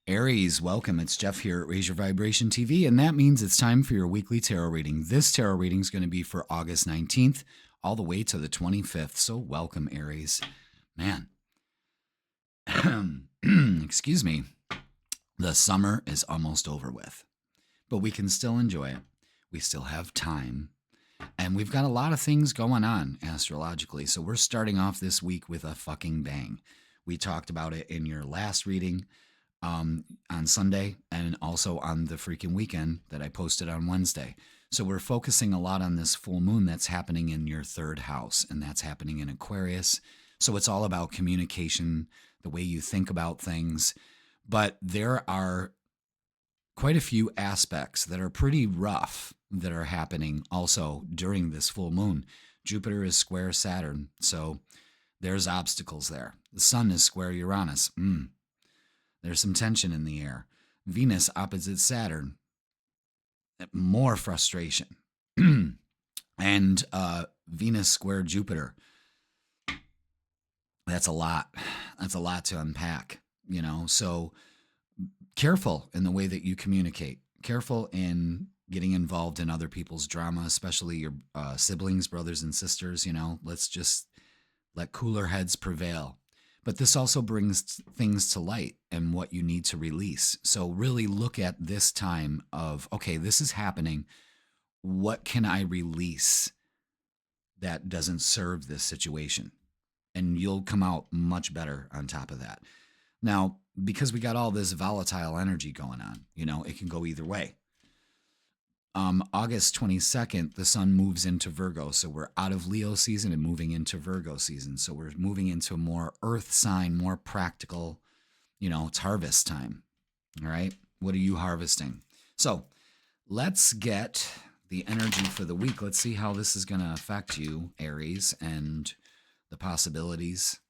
Aries, welcome. It's Jeff here at Raise Your Vibration TV, and that means it's time for your weekly tarot reading. This tarot reading is going to be for August 19th all the way to the 25th. So, welcome, Aries. Man, excuse me. The summer is almost over with, but we can still enjoy it. We still have time, and we've got a lot of things going on astrologically. So, we're starting off this week with a fucking bang. We talked about it in your last reading. On Sunday and also on the freaking weekend that I posted on Wednesday. So we're focusing a lot on this full moon that's happening in your third house, and that's happening in Aquarius. So it's all about communication, the way you think about things. But there are quite a few aspects that are pretty rough that are happening also during this full moon. Jupiter is square Saturn, so there's obstacles there. The sun is square Uranus. There's some tension in the air. Venus opposite Saturn. More frustration. And Venus square Jupiter. That's a lot. That's a lot to unpack, you know. So careful in the way that you communicate. Careful in getting involved in other people's drama, especially your siblings, brothers and sisters, you know. Let's just let cooler heads prevail. But this also brings things to light and what you need to release. So really look at this time of, okay, this is happening. What can I release that doesn't serve this situation? And you'll come out much better on top of that. Now, because we got all this volatile energy going on, you know, it can go either way. August 22nd, the sun moves into Virgo. So we're out of Leo season and moving into Virgo season. So we're moving into a more earth sign, more practical, you know, it's harvest time. All right. What are you harvesting? So let's get the energy for the week. Let's see how this is going to affect you, Aries, and the possibilities.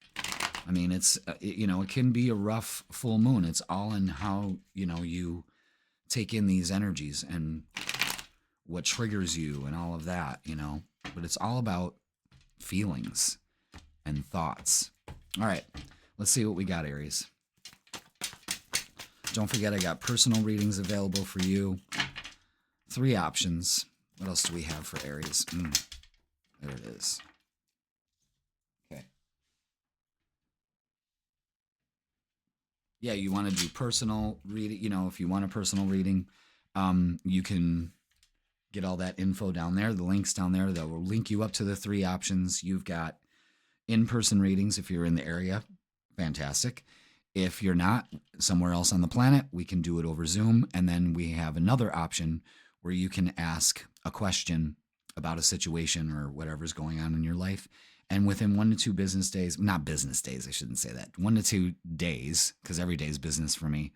I mean, it's, you know, it can be a rough full moon. It's all in how, you know, you take in these energies and what triggers you and all of that, you know, but it's all about feelings and thoughts. All right, let's see what we got, Aries. Don't forget, I got personal readings available for you. 3 options. What else do we have for Aries? There it is. Okay. Yeah, you want to do personal reading, you know, if you want a personal reading, you can get all that info down there, the links down there that will link you up to the 3 options. You've got in-person readings if you're in the area. Fantastic. If you're not somewhere else on the planet, we can do it over Zoom. And then we have another option where you can ask a question about a situation or whatever's going on in your life. And within 1 to 2 business days, not business days, I shouldn't say that, 1 to 2 days, because every day is business for me,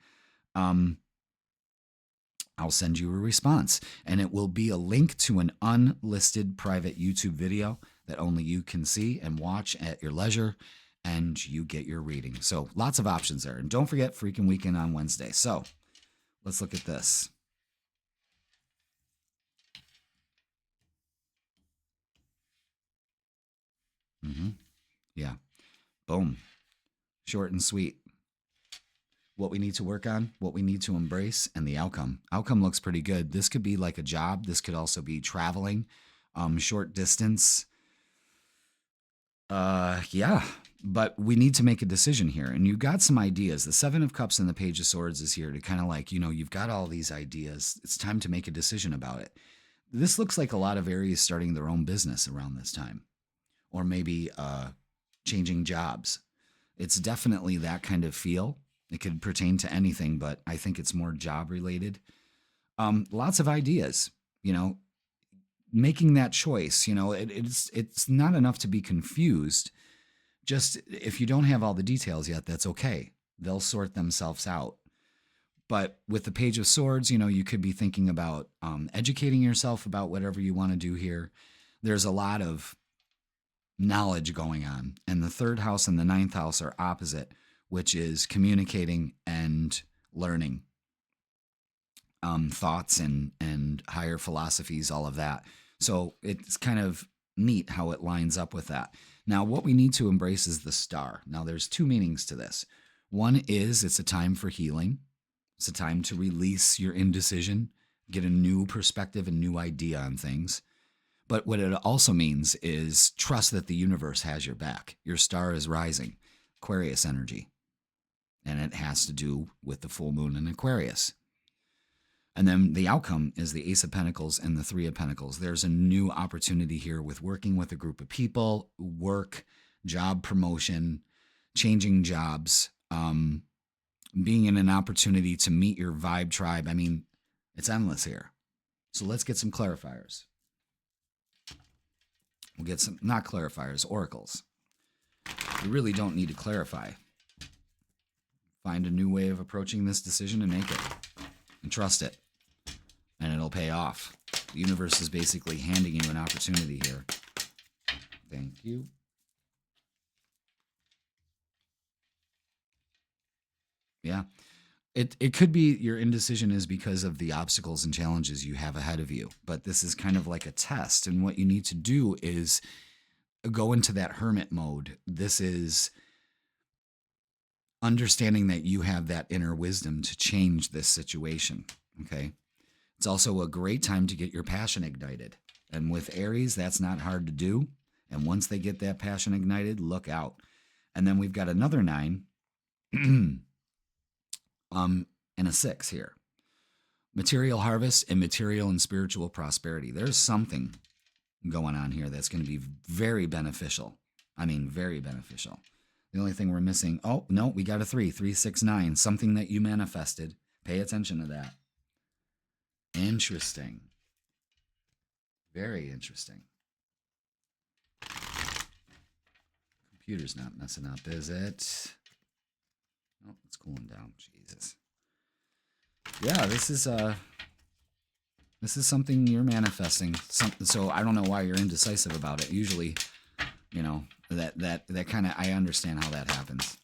I'll send you a response, and it will be a link to an unlisted private YouTube video that only you can see and watch at your leisure, and you get your reading. So lots of options there. And don't forget Freakin' Weekend on Wednesday. So let's look at this. Yeah. Boom. Short and sweet. What we need to work on, what we need to embrace, and the outcome. Outcome looks pretty good. This could be like a job. This could also be traveling, short distance. Yeah, but we need to make a decision here. And you got some ideas. The 7 of Cups and the Page of Swords is here to kind of like, you know, you've got all these ideas. It's time to make a decision about it. This looks like a lot of Aries starting their own business around this time, or maybe changing jobs. It's definitely that kind of feel. It could pertain to anything, but I think it's more job related. Lots of ideas, you know, making that choice, you know, it's not enough to be confused. Just if you don't have all the details yet, that's okay. They'll sort themselves out. But with the Page of Swords, you know, you could be thinking about educating yourself about whatever you want to do here. There's a lot of knowledge going on, and the 3rd house and the 9th house are opposite, which is communicating and learning thoughts and higher philosophies, all of that. So it's kind of neat how it lines up with that. Now, what we need to embrace is the star. Now, there's 2 meanings to this. One is it's a time for healing. It's a time to release your indecision, get a new perspective and new idea on things. But what it also means is trust that the universe has your back. Your star is rising, Aquarius energy. And it has to do with the full moon in Aquarius. And then the outcome is the Ace of Pentacles and the Three of Pentacles. There's a new opportunity here with working with a group of people, work, job promotion, changing jobs, being in an opportunity to meet your vibe tribe. I mean, it's endless here. So let's get some clarifiers. We'll get some, not clarifiers, oracles. You really don't need to clarify. Find a new way of approaching this decision and make it. And trust it. And it'll pay off. The universe is basically handing you an opportunity here. Thank you. Yeah. It could be your indecision is because of the obstacles and challenges you have ahead of you. But this is kind of like a test. And what you need to do is go into that hermit mode. This is understanding that you have that inner wisdom to change this situation. Okay. It's also a great time to get your passion ignited. And with Aries, that's not hard to do. And once they get that passion ignited, look out. And then we've got another 9. And a 6 here. Material harvest and material and spiritual prosperity. There's something going on here that's going to be very beneficial. I mean, very beneficial. The only thing we're missing, oh, no, we got a 3, 3, 6, 9. Something that you manifested. Pay attention to that. Interesting. Very interesting. Computer's not messing up, is it? Oh, it's cooling down. Jesus. Yeah, this is something you're manifesting. So I don't know why you're indecisive about it. Usually, you know, that kind of, I understand how that happens.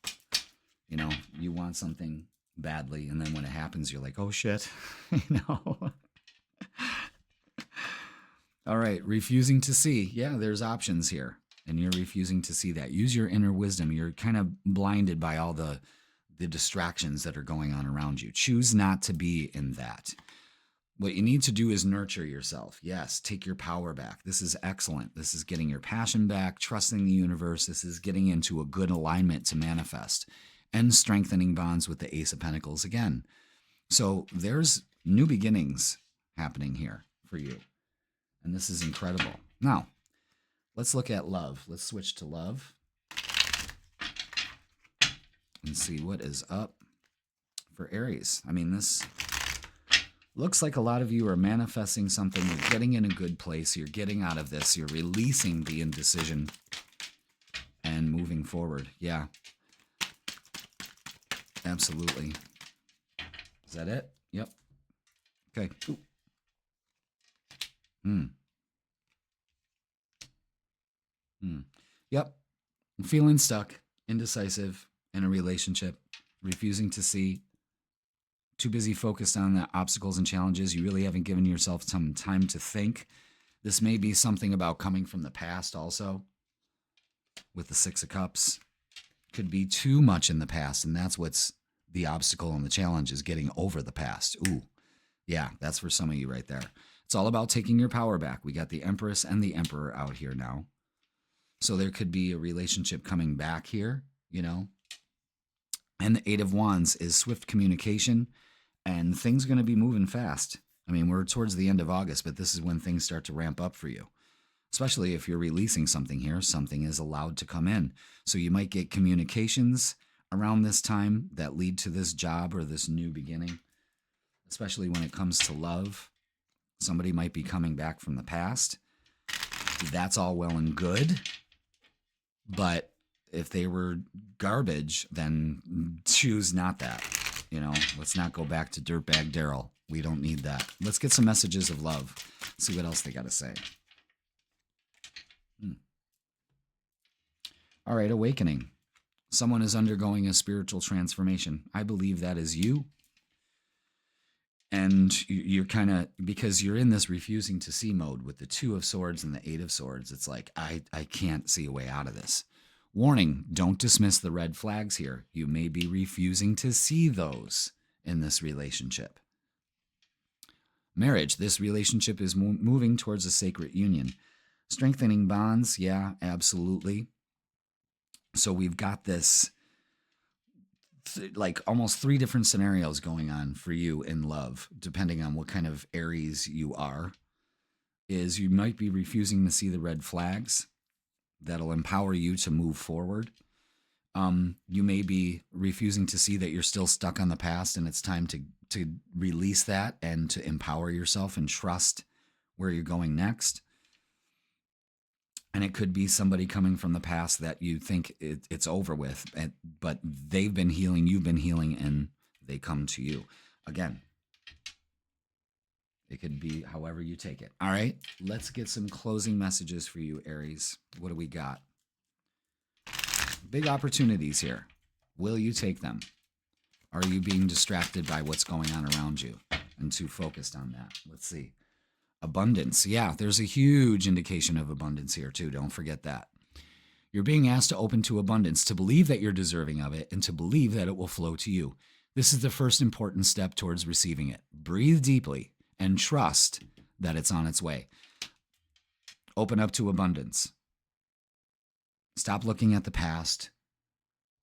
You know, you want something badly, and then when it happens, you're like, oh shit, you know. All right, refusing to see. Yeah, there's options here, and you're refusing to see that. Use your inner wisdom. You're kind of blinded by all the distractions that are going on around you. Choose not to be in that. What you need to do is nurture yourself. Yes, take your power back. This is excellent. This is getting your passion back, trusting the universe. This is getting into a good alignment to manifest and strengthening bonds with the Ace of Pentacles again. So there's new beginnings happening here for you. And this is incredible. Now, let's look at love. Let's switch to love and see what is up for Aries. I mean, this looks like a lot of you are manifesting something. You're getting in a good place. You're getting out of this. You're releasing the indecision and moving forward. Yeah. Absolutely. Is that it? Yep. Okay. Ooh. Yep. I'm feeling stuck, indecisive in a relationship, refusing to see, too busy focused on the obstacles and challenges. You really haven't given yourself some time to think. This may be something about coming from the past also. With the 6 of Cups. Could be too much in the past, and that's what's the obstacle and the challenge is getting over the past. Ooh, yeah, that's for some of you right there. It's all about taking your power back. We got the Empress and the Emperor out here now. So there could be a relationship coming back here, you know. And the 8 of Wands is swift communication, and things are going to be moving fast. I mean, we're towards the end of August, but this is when things start to ramp up for you. Especially if you're releasing something here, something is allowed to come in. So you might get communications around this time that lead to this job or this new beginning. Especially when it comes to love. Somebody might be coming back from the past. That's all well and good. But if they were garbage, then choose not that. You know, let's not go back to Dirtbag Daryl. We don't need that. Let's get some messages of love. See what else they got to say. All right, awakening. Someone is undergoing a spiritual transformation. I believe that is you. And you're kind of, because you're in this refusing to see mode with the 2 of Swords and the 8 of Swords, it's like, I can't see a way out of this. Warning, don't dismiss the red flags here. You may be refusing to see those. in this relationship. Marriage, this relationship is moving towards a sacred union. Strengthening bonds, yeah, absolutely. So we've got this like almost 3 different scenarios going on for you in love, depending on what kind of Aries you are. Is you might be refusing to see the red flags that'll empower you to move forward. You may be refusing to see that you're still stuck on the past and it's time to release that and to empower yourself and trust where you're going next. And it could be somebody coming from the past that you think it's over with, but they've been healing, you've been healing, and they come to you. Again, it could be however you take it. All right, let's get some closing messages for you, Aries. What do we got? Big opportunities here. Will you take them? Are you being distracted by what's going on around you and too focused on that? Let's see. Abundance. Yeah, there's a huge indication of abundance here too. Don't forget that. You're being asked to open to abundance, to believe that you're deserving of it, and to believe that it will flow to you. This is the first important step towards receiving it. Breathe deeply and trust that it's on its way. Open up to abundance. Stop looking at the past.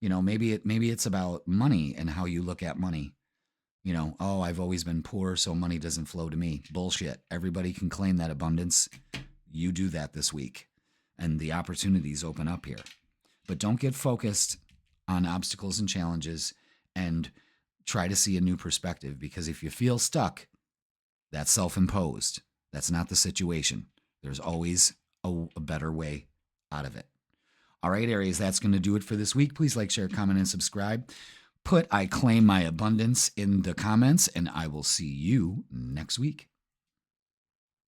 You know, maybe it's about money and how you look at money. You know, oh, I've always been poor, so money doesn't flow to me. Bullshit. Everybody can claim that abundance. You do that this week, and the opportunities open up here. But don't get focused on obstacles and challenges and try to see a new perspective, because if you feel stuck, that's self-imposed. That's not the situation. There's always a better way out of it. All right, Aries, that's going to do it for this week. Please like, share, comment, and subscribe. Put "I claim my abundance" in the comments, and I will see you next week.